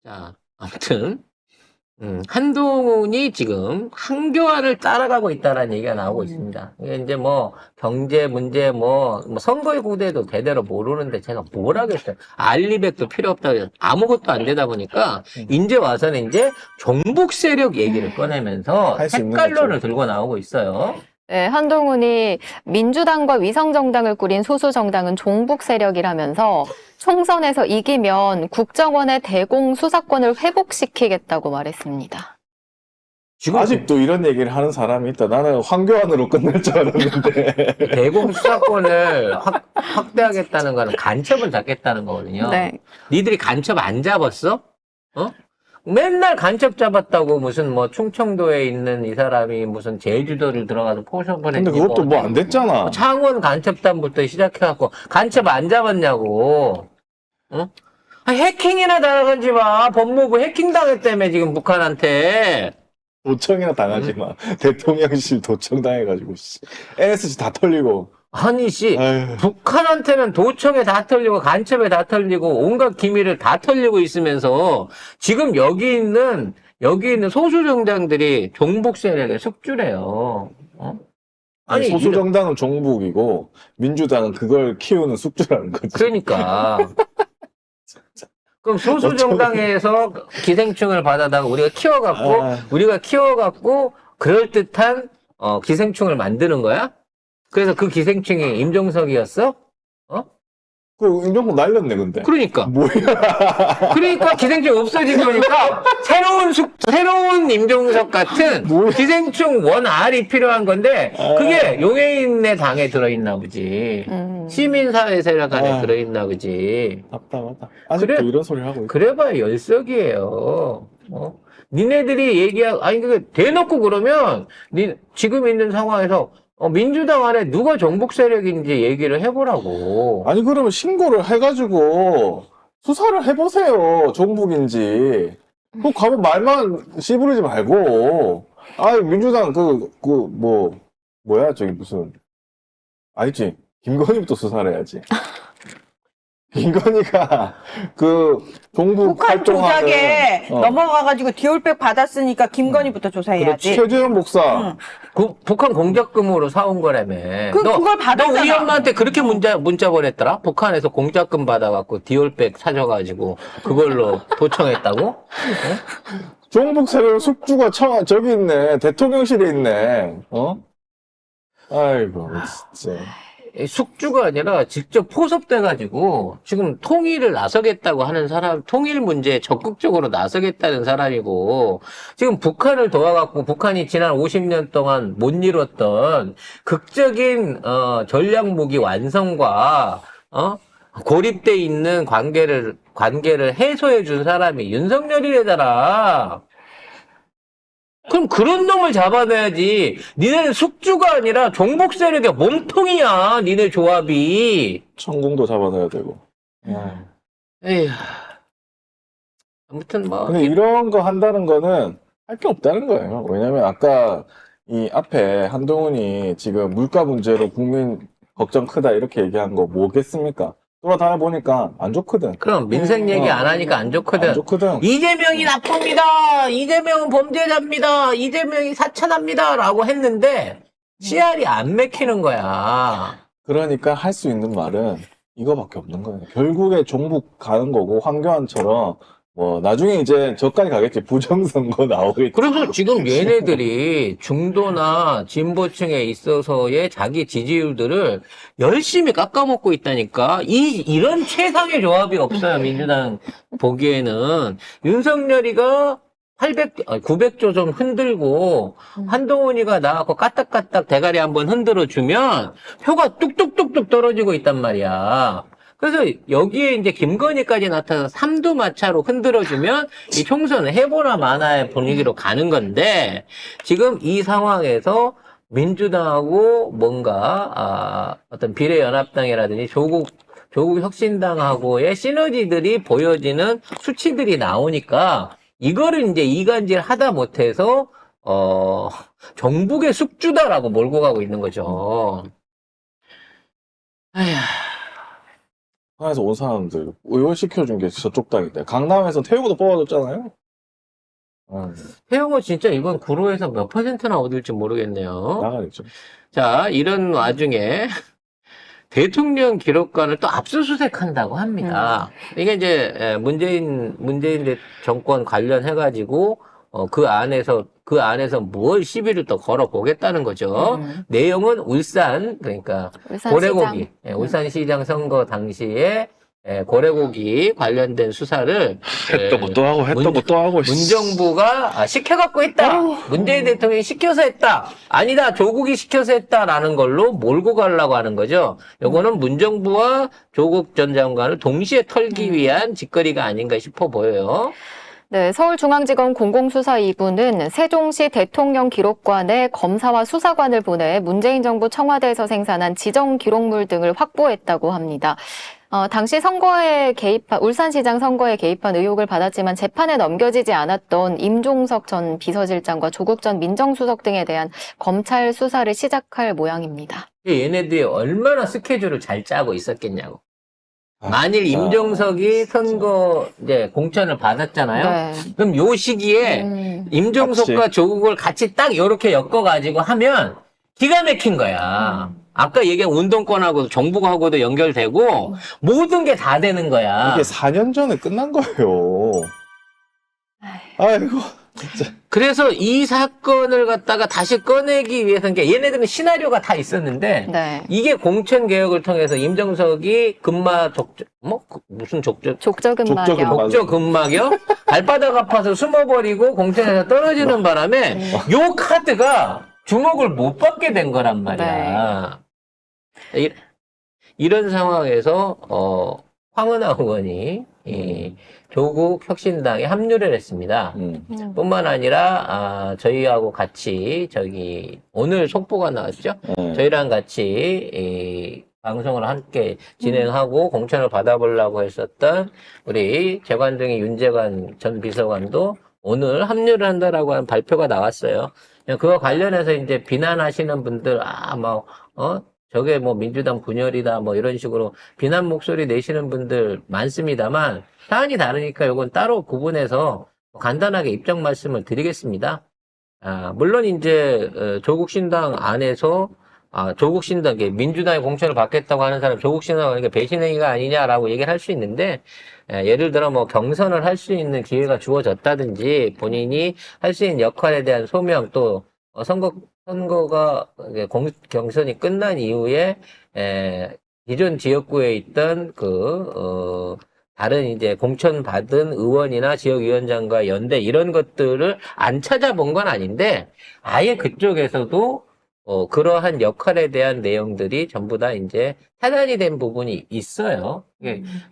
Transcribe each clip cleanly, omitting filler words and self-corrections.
자, 아무튼 한동훈이 지금 한교안을 따라가고 있다라는 얘기가 나오고 있습니다. 이게 이제 뭐 경제 문제 뭐 선거의 구대도 대대로 모르는데 제가 뭘 하겠어요. 알리백도 필요 없다고 아무것도 안 되다 보니까 이제 와서는 이제 종북 세력 얘기를 꺼내면서 할수 있는 색깔론을 거죠. 들고 나오고 있어요. 네, 한동훈이 민주당과 위성정당을 꾸린 소수정당은 종북 세력이라면서 총선에서 이기면 국정원의 대공 수사권을 회복시키겠다고 말했습니다. 지금 아직도 이런 얘기를 하는 사람이 있다. 나는 황교안으로 끝날 줄 알았는데. 대공 수사권을 확대하겠다는 거는 간첩을 잡겠다는 거거든요. 네. 니들이 간첩 안 잡았어? 어? 맨날 간첩 잡았다고 무슨 뭐 충청도에 있는 이 사람이 무슨 제주도를 들어가서 포섭을 근데 했니 그것도 뭐 안 됐잖아. 창원 간첩단부터 시작해갖고 간첩 안 잡았냐고. 어? 아, 해킹이나 당하지 마. 법무부 해킹 당했다며 지금 북한한테. 도청이나 당하지 마. 대통령실 도청 당해가지고, 씨. NSC 다 털리고. 아니 씨. 아유. 북한한테는 도청에 다 털리고 간첩에 다 털리고 온갖 기밀을 다 털리고 있으면서 지금 여기 있는 소수 정당들이 종북 세력의 숙주래요. 어? 아니, 소수정당은 종북이고, 민주당은 그걸 키우는 숙주라는 거지. 그러니까. 그럼 소수 정당에서 기생충을 받아다가 우리가 키워갖고 그럴듯한 기생충을 만드는 거야? 그래서 그 기생충이 임종석이었어? 그 임종국 날렸네, 근데. 그러니까. 뭐야. 그러니까 기생충 없어진 거니까 새로운 임종석 같은 뭐야. 기생충 원알이 필요한 건데 그게 용해인의 당에 들어있나 보지. 시민사회 세력 안에 들어있나 보지. 답답하다. 아직도 그래. 이런 소리 하고 있어. 그래봐야 열석이에요. 니네들이 아니, 그, 대놓고 그러면, 지금 있는 상황에서, 민주당 안에 누가 정북 세력인지 얘기를 해보라고. 아니, 그러면 신고를 해가지고, 수사를 해보세요. 종북인지. 그 가면 말만 씨부르지 말고. 아니, 민주당 뭐야, 저기 무슨. 알지? 김건희부터 수사를 해야지. 김건희가 종북 북한 조작에 활동하는 넘어가가지고 디올백 받았으니까 김건희부터 조사해야지. 최재형 목사. 북한 공작금으로 사온 거라며. 그걸 받았잖아. 너 우리 엄마한테 그렇게 문자 보냈더라? 북한에서 공작금 받아갖고 디올백 사줘가지고 그걸로 도청했다고? 종북 세력 숙주가 저기 있네. 대통령실에 있네. 아이고, 진짜. 숙주가 아니라 직접 포섭돼가지고 지금 통일을 나서겠다고 하는 사람, 통일 문제에 적극적으로 나서겠다는 사람이고 지금 북한을 도와갖고 북한이 지난 50년 동안 못 이뤘던 극적인 전략 무기 완성과 고립돼 있는 관계를 해소해 준 사람이 윤석열이래잖아. 그럼 그런 놈을 잡아내야지. 니네는 숙주가 아니라 종북 세력의 몸통이야. 니네 조합이. 천공도 잡아내야 되고. 에휴. 아무튼 뭐. 근데 이런 거 한다는 거는 할 게 없다는 거예요. 왜냐면 아까 이 앞에 한동훈이 지금 물가 문제로 국민 걱정 크다 이렇게 얘기한 거 뭐겠습니까? 돌아다녀 보니까 안 좋거든. 그럼 민생 얘기 안 하니까 안 좋거든. 안 좋거든. 이재명이 나쁩니다. 이재명은 범죄자입니다. 이재명이 사천합니다. 라고 했는데 씨알이 안 맥히는 거야. 그러니까 할 수 있는 말은 이거밖에 없는 거예요. 결국에 종북 가는 거고 황교안처럼 뭐 나중에 이제 저까지 가겠지. 부정선거 나오겠지. 그래서 지금 얘네들이 중도나 진보층에 있어서의 자기 지지율들을 열심히 깎아먹고 있다니까. 이런 최상의 조합이 없어요, 민주당 보기에는. 윤석열이가 900조 좀 흔들고, 한동훈이가 나와서 까딱까딱 대가리 한번 흔들어주면, 표가 뚝뚝뚝뚝 떨어지고 있단 말이야. 그래서 여기에 이제 김건희까지 나타나서 삼두마차로 흔들어주면 이 총선은 해보나 마나의 분위기로 가는 건데 지금 이 상황에서 민주당하고 뭔가 어떤 비례연합당이라든지 조국 혁신당하고의 시너지들이 보여지는 수치들이 나오니까 이거를 이제 이간질 하다 못해서 정북의 숙주다라고 몰고 가고 있는 거죠. 아휴. 북한에서 온 사람들 의원 시켜준 게 저쪽 당인데 강남에서 태용도 뽑아줬잖아요. 태용호 진짜 이번 구로에서 몇 %나 얻을지 모르겠네요. 나가겠죠. 자, 이런 와중에 대통령 기록관을 또 압수수색한다고 합니다. 이게 이제 문재인 정권 관련해가지고 그 안에서 뭘 시비를 또 걸어보겠다는 거죠. 내용은 그러니까 울산시장. 고래고기, 울산시장 선거 당시에 고래고기 관련된 수사를 했던 것도 하고 했던 것도 하고. 문정부가 시켜갖고 했다. 문재인 대통령이 시켜서 했다. 아니다. 조국이 시켜서 했다라는 걸로 몰고 가려고 하는 거죠. 요거는 문정부와 조국 전 장관을 동시에 털기 위한 짓거리가 아닌가 싶어 보여요. 네, 서울중앙지검 공공수사 2부는 세종시 대통령 기록관에 검사와 수사관을 보내 문재인 정부 청와대에서 생산한 지정 기록물 등을 확보했다고 합니다. 당시 울산시장 선거에 개입한 의혹을 받았지만 재판에 넘겨지지 않았던 임종석 전 비서실장과 조국 전 민정수석 등에 대한 검찰 수사를 시작할 모양입니다. 얘네들이 얼마나 스케줄을 잘 짜고 있었겠냐고. 만일 진짜. 임종석이 선거 이제 공천을 받았잖아요. 네. 그럼 요 시기에 임종석과 같이. 조국을 같이 딱 이렇게 엮어가지고 하면 기가 막힌 거야. 아까 얘기한 운동권하고 정부하고도 연결되고 모든 게 다 되는 거야. 이게 4년 전에 끝난 거예요. 아이고. 진짜. 그래서 이 사건을 갖다가 다시 꺼내기 위해서, 그러니까 얘네들은 시나리오가 다 있었는데, 네. 이게 공천 개혁을 통해서 임종석이 무슨 족적 족저근막염. 근막이요? 발바닥 아파서 숨어버리고 공천에서 떨어지는 바람에 요 카드가 주목을 못 받게 된 거란 말이야. 이런 상황에서 황운하 의원이 조국 혁신당에 합류를 했습니다. 뿐만 아니라 저희하고 같이 오늘 속보가 나왔죠. 저희랑 같이 방송을 함께 진행하고 공천을 받아보려고 했었던 우리 재관둥이 윤재관 전 비서관도 오늘 합류를 한다라고 하는 발표가 나왔어요. 그거 관련해서 이제 비난하시는 분들, 저게 뭐 민주당 분열이다, 뭐 이런 식으로 비난 목소리 내시는 분들 많습니다만, 사안이 다르니까 이건 따로 구분해서 간단하게 입장 말씀을 드리겠습니다. 물론 이제, 조국신당 안에서, 조국신당, 민주당의 공천을 받겠다고 하는 사람, 조국신당은 배신행위가 아니냐라고 얘기를 할 수 있는데, 예를 들어 뭐 경선을 할 수 있는 기회가 주어졌다든지, 본인이 할 수 있는 역할에 대한 소명, 또, 선거가, 경선이 끝난 이후에, 기존 지역구에 있던 다른 이제 공천받은 의원이나 지역위원장과 연대 이런 것들을 안 찾아본 건 아닌데, 아예 그쪽에서도 그러한 역할에 대한 내용들이 전부 다 이제 차단이 된 부분이 있어요.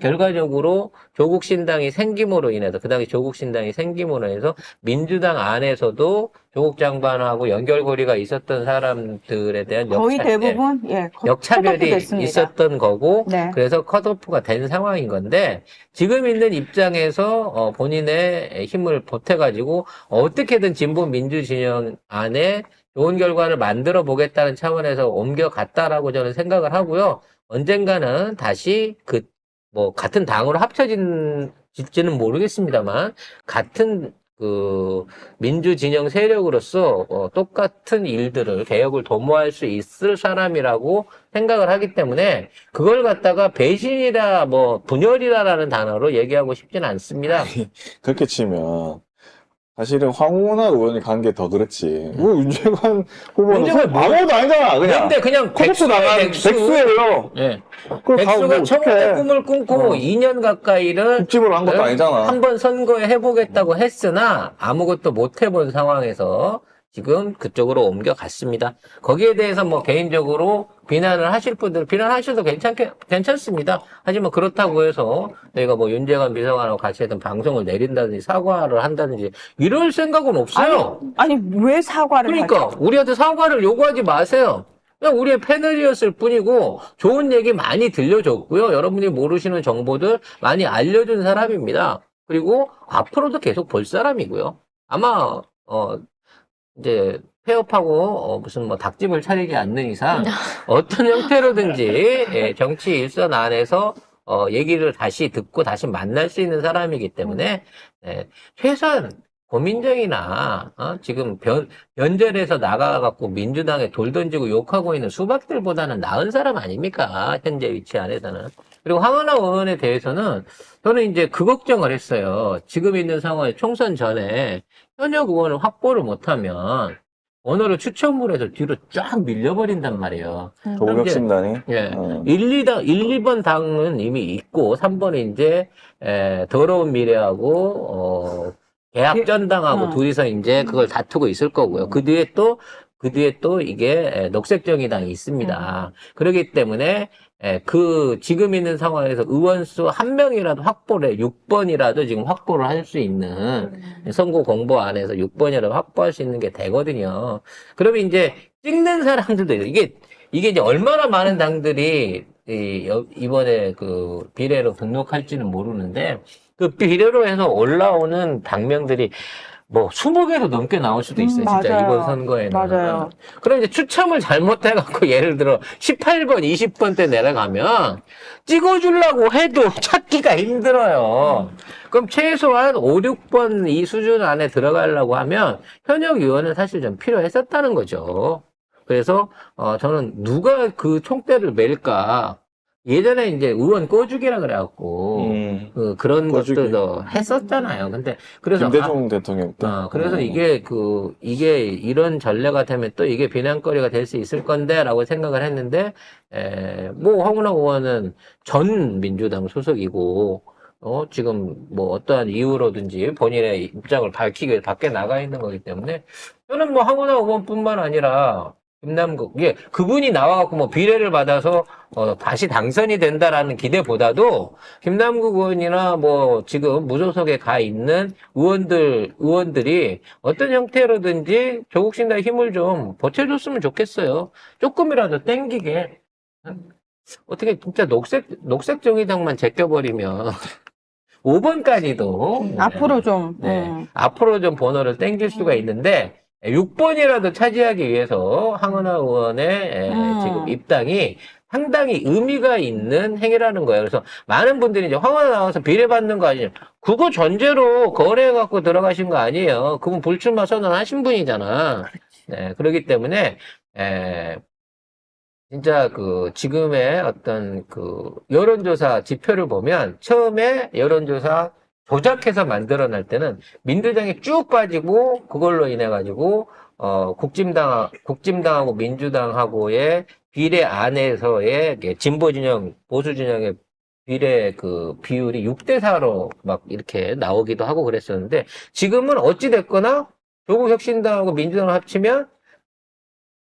결과적으로 조국신당이 생김으로 인해서, 그 당시 조국신당이 생김으로 인해서 민주당 안에서도 조국 장관하고 연결고리가 있었던 사람들에 대한 거의 대부분 역차별이 컷오프 됐습니다. 있었던 거고, 네. 그래서 컷오프가 된 상황인 건데, 지금 있는 입장에서 본인의 힘을 보태가지고 어떻게든 진보 민주진영 안에 좋은 결과를 만들어 보겠다는 차원에서 옮겨갔다라고 저는 생각을 하고요. 언젠가는 다시 같은 당으로 합쳐질지는 모르겠습니다만, 같은 민주 진영 세력으로서 똑같은 일들을 개혁을 도모할 수 있을 사람이라고 생각을 하기 때문에 그걸 갖다가 배신이라 분열이라라는 단어로 얘기하고 싶지는 않습니다. 그렇게 치면 사실은 황운하 의원이 간 게 더 그렇지. 뭐 윤재관 후보는 아무것도 아니잖아. 근데 그냥 컷오프 나간 백수예요. 예. 그걸 가고 백수가 뭐 청와대 어떡해. 꿈을 꿈꾸고 2년 가까이를 국집으로 한 것도 아니잖아. 한번 선거에 해보겠다고 했으나 아무것도 못 해본 상황에서 지금 그쪽으로 옮겨갔습니다. 거기에 대해서 개인적으로 비난을 하실 분들 비난하셔도 괜찮습니다. 하지만 그렇다고 해서 저희가 윤재관 비서관하고 같이 했던 방송을 내린다든지 사과를 한다든지 이럴 생각은 없어요. 아니 왜 사과를 그러니까 하죠? 우리한테 사과를 요구하지 마세요. 그냥 우리의 패널이었을 뿐이고 좋은 얘기 많이 들려줬고요. 여러분이 모르시는 정보들 많이 알려준 사람입니다. 그리고 앞으로도 계속 볼 사람이고요. 아마 이제 폐업하고 무슨 닭집을 차리지 않는 이상 어떤 형태로든지 정치 일선 안에서 얘기를 다시 듣고 다시 만날 수 있는 사람이기 때문에, 최소한 고민정이나, 지금 변절해서 나가갖고 민주당에 돌 던지고 욕하고 있는 수박들보다는 나은 사람 아닙니까? 현재 위치 안에서는. 그리고 황운하 의원에 대해서는 저는 이제 그 걱정을 했어요. 지금 있는 상황에 총선 전에 현역 의원을 확보를 못하면 원어를 추천물에서 뒤로 쫙 밀려버린단 말이에요. 조국혁신당이. 예. 1, 2번 당은 이미 있고, 3번은 이제, 더러운 미래하고, 계약전당하고 둘이서 이제 그걸 다투고 있을 거고요. 그 뒤에 또 이게 녹색정의당이 있습니다. 그렇기 때문에, 지금 있는 상황에서 의원수 한 명이라도 확보를 해, 6번이라도 지금 확보를 할 수 있는 선거 공보 안에서 6번이라도 확보할 수 있는 게 되거든요. 그러면 이제 찍는 사람들도 이게 이제 얼마나 많은 당들이 이번에 그 비례로 등록할지는 모르는데 그 비례로 해서 올라오는 당명들이 뭐 20개도 넘게 나올 수도 있어요. 진짜 맞아요. 이번 선거에는. 맞아요. 그럼 이제 추첨을 잘못해갖고 예를 들어 18번, 20번 때 내려가면 찍어주려고 해도 찾기가 힘들어요. 그럼 최소한 5, 6번 이 수준 안에 들어가려고 하면 현역 의원은 사실 좀 필요했었다는 거죠. 그래서 저는 누가 그 총대를 맬까? 예전에 이제 의원 꺼주기라 그래갖고 그런 꺼주기. 것들도 했었잖아요. 근데 그래서 김대중 대통령 때. 그래서 이게 이런 전례가 되면 또 이게 비난거리가 될 수 있을 건데라고 생각을 했는데, 뭐, 황운하 의원은 전 민주당 소속이고, 지금 뭐 어떠한 이유로든지 본인의 입장을 밝히게 밖에 나가 있는 거기 때문에, 저는 뭐 황운하 의원뿐만 아니라, 김남국, 그분이 나와갖고 뭐 비례를 받아서, 다시 당선이 된다라는 기대보다도, 김남국 의원이나 뭐 지금 무소속에 가 있는 의원들이 어떤 형태로든지 조국신당의 힘을 좀 보채줬으면 좋겠어요. 조금이라도 땡기게. 어떻게 진짜 녹색정의당만 제껴버리면, 5번까지도. 앞으로 좀. 앞으로 좀 번호를 땡길 수가 있는데, 6번이라도 차지하기 위해서 황운하 의원의 지금 입당이 상당히 의미가 있는 행위라는 거예요. 그래서 많은 분들이 이제 황운하 나와서 비례받는 거 아니에요. 그거 전제로 거래해갖고 들어가신 거 아니에요. 그분 불출마 선언하신 분이잖아. 네, 그렇기 때문에, 진짜 지금의 어떤 여론조사 지표를 보면 처음에 여론조사 조작해서 만들어낼 때는 민주당이 쭉 빠지고 그걸로 인해 가지고 국진당하고 민주당하고의 비례 안에서의 진보 진영, 보수 진영의 비례 비율이 6대4로 막 이렇게 나오기도 하고 그랬었는데 지금은 어찌 됐거나 조국 혁신당하고 민주당을 합치면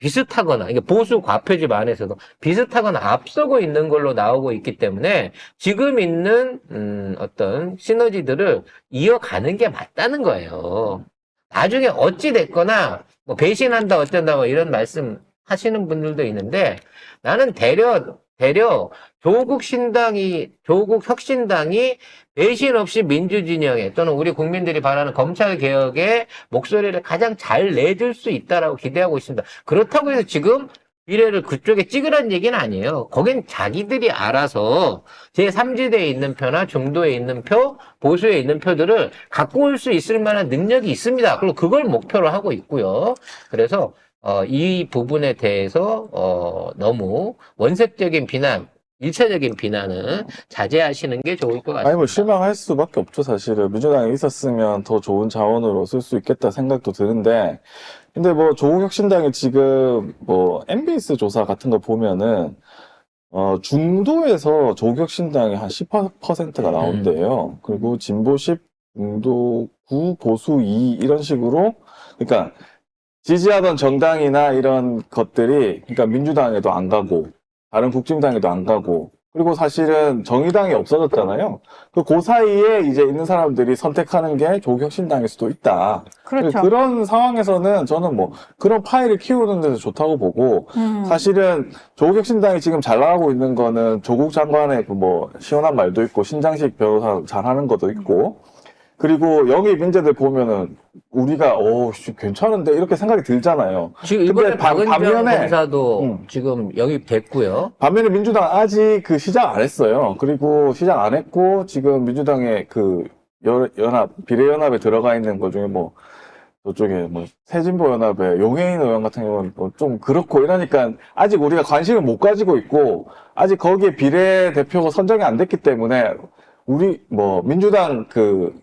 비슷하거나, 이게 보수 과표집 안에서도 비슷하거나 앞서고 있는 걸로 나오고 있기 때문에 지금 있는, 어떤 시너지들을 이어가는 게 맞다는 거예요. 나중에 어찌됐거나, 뭐 배신한다, 어쩐다, 뭐 이런 말씀 하시는 분들도 있는데 나는 대려 조국 혁신당이 배신 없이 민주진영에 또는 우리 국민들이 바라는 검찰 개혁에 목소리를 가장 잘 내줄 수 있다라고 기대하고 있습니다. 그렇다고 해서 지금 비례를 그쪽에 찍으라는 얘기는 아니에요. 거긴 자기들이 알아서 제3지대에 있는 표나 중도에 있는 표, 보수에 있는 표들을 갖고 올 수 있을 만한 능력이 있습니다. 그리고 그걸 목표로 하고 있고요. 그래서 이 부분에 대해서 너무 원색적인 비난, 1차적인 비난은 자제하시는 게 좋을 것 같습니다. 아니, 뭐, 실망할 수밖에 없죠, 사실은. 민주당에 있었으면 더 좋은 자원으로 쓸 수 있겠다 생각도 드는데, 근데 뭐, 조국혁신당이 지금, 뭐, MBS 조사 같은 거 보면은, 중도에서 조국혁신당이 한 10%가 나온대요. 그리고 진보 10, 중도 9, 보수 2, 이런 식으로, 그러니까, 지지하던 정당이나 이런 것들이, 그러니까 민주당에도 안 가고, 다른 국진당에도 안 가고, 그리고 사실은 정의당이 없어졌잖아요. 그 사이에 이제 있는 사람들이 선택하는 게 조국혁신당일 수도 있다. 그렇죠. 그런 상황에서는 저는 뭐 그런 파일을 키우는 데서 좋다고 보고, 사실은 조국혁신당이 지금 잘 나가고 있는 거는 조국 장관의 뭐 시원한 말도 있고, 신장식 변호사 잘하는 것도 있고, 그리고 영입 인재들 보면은 우리가 괜찮은데 이렇게 생각이 들잖아요. 지금 이번에 근데 박은정 반면에 검사도 지금 영입됐고요. 반면에 민주당 아직 그 시작 안 했어요. 그리고 시작 안 했고 지금 민주당의 그 비례연합에 들어가 있는 것 중에 뭐 저쪽에 뭐 새진보연합의 용해인 의원 같은 경우는 뭐좀 그렇고 이러니까 아직 우리가 관심을 못 가지고 있고 아직 거기에 비례대표가 선정이 안 됐기 때문에 우리 뭐 민주당 그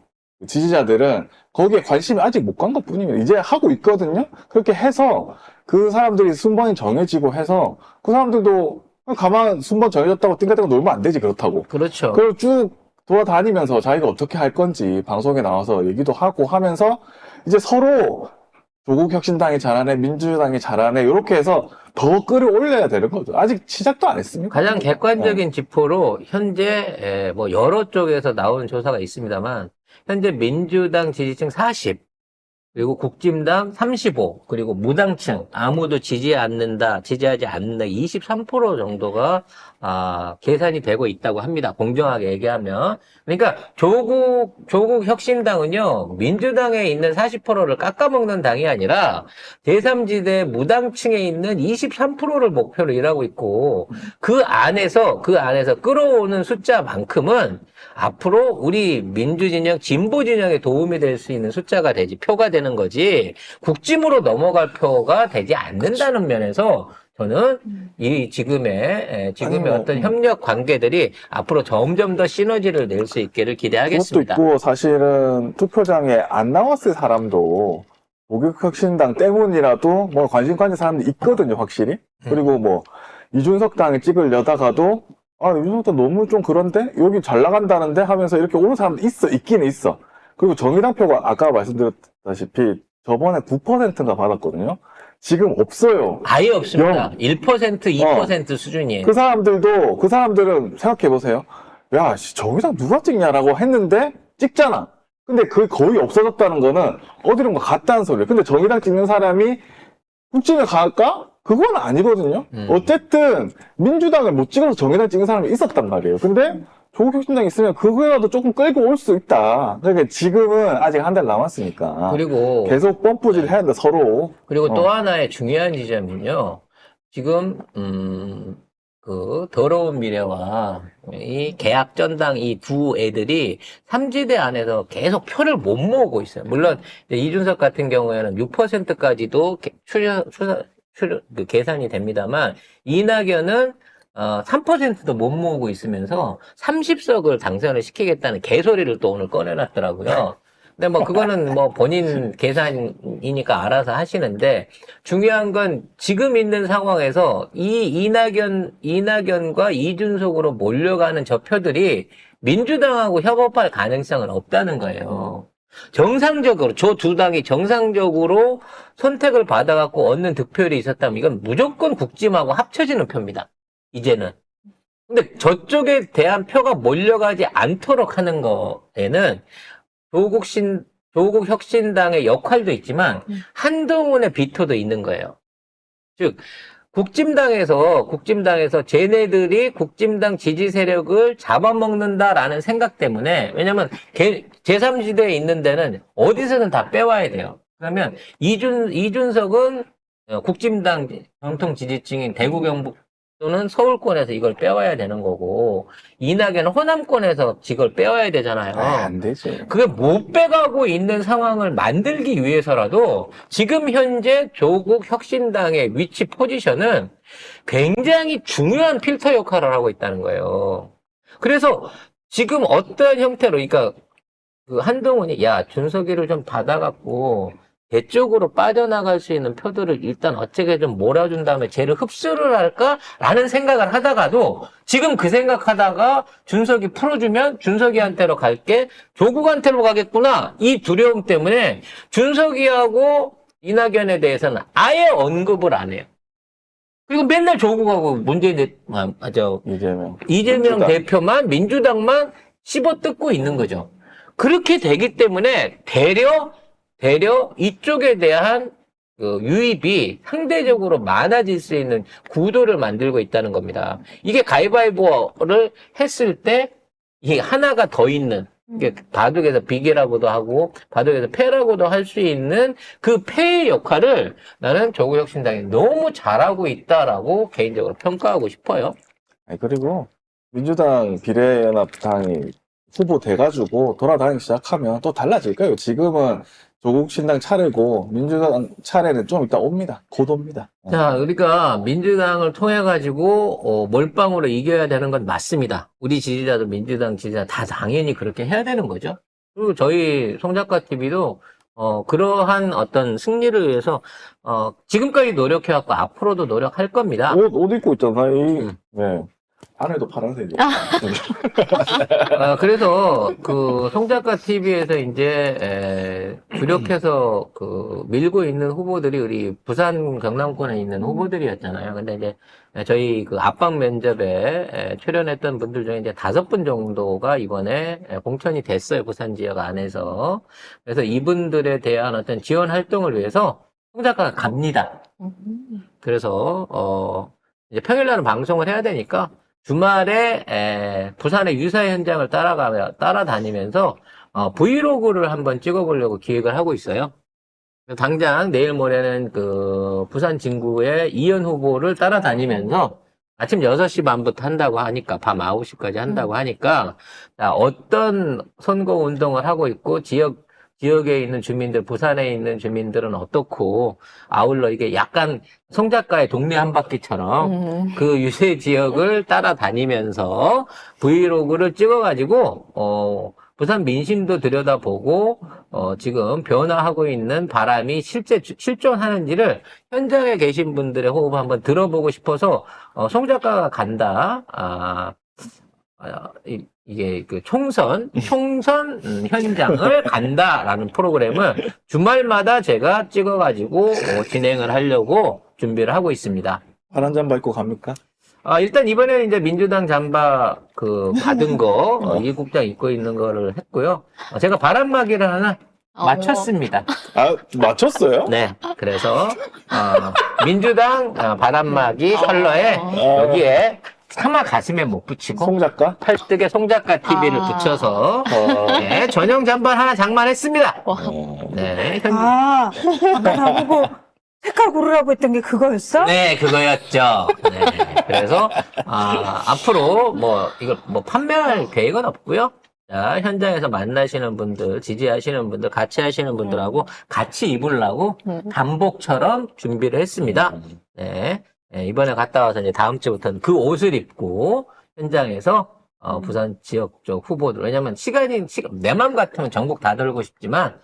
지지자들은 거기에 관심이 아직 못 간 것뿐이에요. 이제 하고 있거든요. 그렇게 해서 그 사람들이 순번이 정해지고 해서 그 사람들도 가만 순번 정해졌다고 띵가띵가 놀면 안 되지 그렇다고. 그렇죠. 그리고 쭉 돌아다니면서 자기가 어떻게 할 건지 방송에 나와서 얘기도 하고 하면서 이제 서로 조국 혁신당이 잘하네, 민주당이 잘하네 이렇게 해서 더 끌어올려야 되는 거죠. 아직 시작도 안 했습니다. 가장 객관적인 지표로 현재 뭐 여러 쪽에서 나오는 조사가 있습니다만 현재 민주당 지지층 40, 그리고 국진당 35, 그리고 무당층 아무도 지지하지 않는다 23% 정도가 계산이 되고 있다고 합니다. 공정하게 얘기하면. 그러니까 조국 혁신당은요, 민주당에 있는 40%를 깎아먹는 당이 아니라 제3지대 무당층에 있는 23%를 목표로 일하고 있고, 그 안에서 끌어오는 숫자만큼은 앞으로 우리 민주진영, 진보진영에 도움이 될 수 있는 숫자가 되지, 표가 되는 거지, 국짐으로 넘어갈 표가 되지 않는다는 면에서 저는 이 지금의 어떤 협력 관계들이 앞으로 점점 더 시너지를 낼 수 있기를 기대하겠습니다. 그것도 있고 사실은 투표장에 안 나왔을 사람도 조국혁신당 때문이라도 뭐 관심 가진 사람들이 있거든요, 확실히. 그리고 뭐 이준석 당에 찍으려다가도 이준석 당 너무 좀 그런데 여기 잘 나간다는데 하면서 이렇게 오는 사람도 있긴 있어. 그리고 정의당 표가 아까 말씀드렸다시피 저번에 9%인가 받았거든요. 지금 없어요. 아예 없습니다. 0. 1%, 2% 수준이에요. 그 사람들은 생각해보세요. 야, 정의당 누가 찍냐라고 했는데 찍잖아. 근데 그 거의 없어졌다는 거는 어디론가 갔다는 소리예요. 근데 정의당 찍는 사람이 국진에 갈까? 그건 아니거든요. 어쨌든 민주당을 못 찍어서 정의당 찍는 사람이 있었단 말이에요. 근데 조국 혁신당이 있으면 그거라도 조금 끌고 올 수 있다. 그러니까 지금은 아직 한 달 남았으니까. 그리고 계속 펌프질 해야 돼, 서로. 그리고 또 하나의 중요한 지점은요. 지금 그 더러운 미래와 이 계약전당 이 두 애들이 삼지대 안에서 계속 표를 못 모으고 있어요. 물론 이준석 같은 경우에는 6%까지도 계산이 됩니다만 이낙연은 3%도 못 모으고 있으면서 30석을 당선을 시키겠다는 개소리를 또 오늘 꺼내놨더라고요. 근데 뭐 그거는 뭐 본인 계산이니까 알아서 하시는데 중요한 건 지금 있는 상황에서 이 이낙연과 이준석으로 몰려가는 저 표들이 민주당하고 협업할 가능성은 없다는 거예요. 정상적으로 저 두 당이 정상적으로 선택을 받아갖고 얻는 득표율이 있었다면 이건 무조건 국짐하고 합쳐지는 표입니다. 이제는. 근데 저쪽에 대한 표가 몰려가지 않도록 하는 거에는 조국 혁신당의 역할도 있지만 한동훈의 비토도 있는 거예요. 즉 국짐당에서 쟤네들이 국짐당 지지 세력을 잡아먹는다라는 생각 때문에 왜냐면 제3지대에 있는 데는 어디서든 다 빼와야 돼요. 그러면 이준석은 국짐당 정통 지지층인 대구 경북 또는 서울권에서 이걸 빼와야 되는 거고 이낙연은 호남권에서 이걸 빼와야 되잖아요. 안 되지. 그게 못 빼가고 있는 상황을 만들기 위해서라도 지금 현재 조국 혁신당의 위치 포지션은 굉장히 중요한 필터 역할을 하고 있다는 거예요. 그래서 지금 어떠한 형태로 그러니까 그 한동훈이 준석이를 좀 받아갖고 대 쪽으로 빠져나갈 수 있는 표들을 일단 어떻게 좀 몰아준 다음에 쟤를 흡수를 할까라는 생각을 하다가도 지금 그 생각하다가 준석이 풀어주면 준석이한테로 갈게 조국한테로 가겠구나 이 두려움 때문에 준석이하고 이낙연에 대해서는 아예 언급을 안 해요. 그리고 맨날 조국하고 이재명 대표만 민주당만 씹어뜯고 있는 거죠. 그렇게 되기 때문에 대려 이쪽에 대한 그 유입이 상대적으로 많아질 수 있는 구도를 만들고 있다는 겁니다. 이게 가위바위보를 했을 때 이 하나가 더 있는 이게 바둑에서 비기라고도 하고 바둑에서 패라고도 할 수 있는 그 패의 역할을 나는 조국혁신당이 너무 잘하고 있다라고 개인적으로 평가하고 싶어요. 아니, 그리고 민주당 비례연합당이 후보 돼가지고 돌아다니기 시작하면 또 달라질 거예요. 지금은 조국 신당 차례고 민주당 차례는 좀 이따 옵니다. 곧 옵니다. 자, 우리가 민주당을 통해 가지고 몰빵으로 이겨야 되는 건 맞습니다. 우리 지지자도 민주당 지지자 다 당연히 그렇게 해야 되는 거죠. 그리고 저희 송작가 TV도 그러한 어떤 승리를 위해서 지금까지 노력해왔고 앞으로도 노력할 겁니다. 옷 입고 있잖아. 네. 안에도 파란색이에요. 그래서 그 송작가 TV에서 이제 주력해서 그 밀고 있는 후보들이 우리 부산 경남권에 있는 후보들이었잖아요. 근데 이제 저희 그 압박 면접에 출연했던 분들 중에 이제 5분 정도가 이번에 공천이 됐어요. 부산 지역 안에서. 그래서 이분들에 대한 어떤 지원 활동을 위해서 송작가가 갑니다. 그래서 이제 평일날은 방송을 해야 되니까 주말에 부산의 유사 현장을 따라다니면서 브이로그를 한번 찍어보려고 기획을 하고 있어요. 당장 내일 모레는 그 부산 진구의 이현 후보를 따라다니면서 아침 6시 반부터 한다고 하니까 밤 9시까지 한다고 하니까 자, 어떤 선거 운동을 하고 있고 지역에 있는 주민들, 부산에 있는 주민들은 어떻고, 아울러 이게 약간 송 작가의 동네 한 바퀴처럼 그 유세 지역을 따라다니면서 브이로그를 찍어가지고, 부산 민심도 들여다보고, 지금 변화하고 있는 바람이 실제 실존하는지를 현장에 계신 분들의 호흡 한번 들어보고 싶어서, 송 작가가 간다. 이게 그 총선 현장을 간다라는 프로그램을 주말마다 제가 찍어가지고 진행을 하려고 준비를 하고 있습니다. 파란 잠바 입고 갑니까? 일단 이번에는 이제 민주당 잠바 그 받은 거 이 국장 입고 있는 거를 했고요. 제가 바람막이를 하나 맞췄습니다. 맞췄어요? 네, 그래서 민주당 바람막이 컬러에 여기에 차마 가슴에 못 붙이고 송 작가? 팔뚝에 송작가 TV를 붙여서 네, 전용 잠바 하나 장만했습니다. 네, 아까 나보고 색깔 고르라고 했던 게 그거였어? 네, 그거였죠. 네, 그래서 앞으로 이거 판매할 계획은 없고요. 자, 현장에서 만나시는 분들, 지지하시는 분들, 같이 하시는 분들하고 같이 입으려고 단복처럼 준비를 했습니다. 네. 네, 이번에 갔다 와서 이제 다음 주부터는 그 옷을 입고 현장에서 부산 지역 쪽 후보들, 왜냐면 내 맘 같으면 전국 다 돌고 싶지만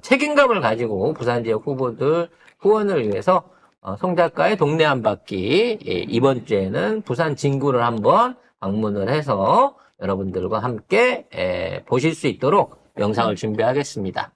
책임감을 가지고 부산 지역 후보들 후원을 위해서 송 작가의 동네 한 바퀴 이번 주에는 부산 진구를 한번 방문을 해서 여러분들과 함께 보실 수 있도록 영상을 준비하겠습니다.